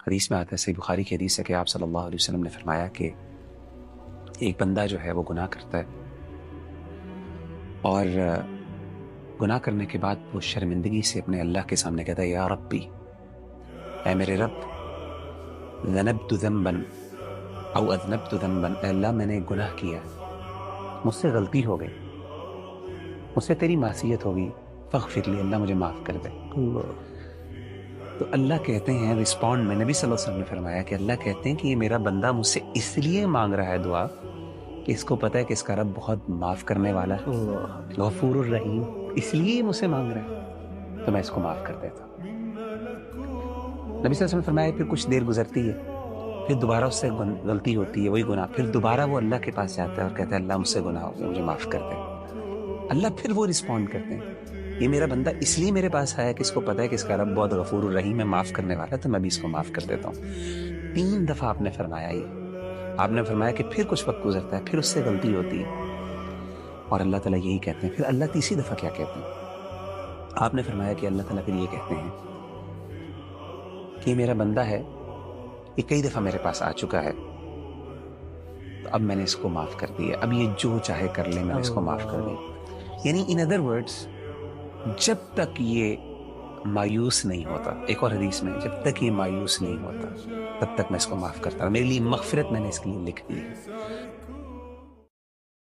حدیث میں آتا ہے، صحیح بخاری کی حدیث ہے کہ آپ صلی اللہ علیہ وسلم نے فرمایا کہ ایک بندہ جو ہے وہ گناہ کرتا ہے اور گناہ کرنے کے بعد وہ شرمندگی سے اپنے اللہ کے سامنے کہتا ہے یا ربی، اے میرے رب، ذنبت ذنبا او اذنبت ذنبا، اے اللہ میں نے گناہ کیا، مجھ سے غلطی ہو گئی، مجھ سے تیری معصیت ہوگی، فاغفر لی، اللہ مجھے معاف کر دے۔ تو اللہ کہتے ہیں رسپونڈ میں، نبی صلی اللہ علیہ وسلم نے فرمایا کہ اللہ کہتے ہیں کہ یہ میرا بندہ مجھ سے اس لیے مانگ رہا ہے دعا کہ اس کو پتہ ہے کہ اس کا رب بہت معاف کرنے والا ہے، غفور الرحیم، اس لیے مجھ سے مانگ رہا ہے تو میں اس کو معاف کر دیتا ہوں۔ نبی صلی اللہ علیہ وسلم نے فرمایا پھر کچھ دیر گزرتی ہے، پھر دوبارہ اس سے غلطی ہوتی ہے، وہی گناہ، پھر دوبارہ وہ اللہ کے پاس جاتا ہے اور کہتا ہے اللہ مجھ سے گناہ ہو گیا، مجھے معاف کر دے۔ اللہ پھر وہ رسپونڈ کرتے ہیں، یہ میرا بندہ اس لیے میرے پاس آیا کہ اس کو پتہ ہے کہ اس کا رب بہت غفور الرحیم ہے، معاف کرنے والا ہے، تو میں بھی اس کو معاف کر دیتا ہوں۔ 3 دفعہ آپ نے فرمایا یہ، آپ نے فرمایا کہ پھر کچھ وقت گزرتا ہے، پھر اس سے غلطی ہوتی ہے اور اللہ تعالیٰ یہی کہتے ہیں۔ پھر اللہ تیسری دفعہ کیا کہتے ہیں؟ آپ نے فرمایا کہ اللہ تعالیٰ پھر یہ کہتے ہیں کہ یہ میرا بندہ ہے، یہ کئی دفعہ میرے پاس آ چکا ہے، تو اب میں نے اس کو معاف کر دیا، اب یہ جو چاہے کر لے، میں نے اس کو معاف کر دیا۔ یعنی ان ادر ورڈز، جب تک یہ مایوس نہیں ہوتا، ایک اور حدیث میں جب تک یہ مایوس نہیں ہوتا تب تک میں اس کو معاف کرتا ہوں، میرے لیے مغفرت میں نے اس کے لیے لکھ دی ہے۔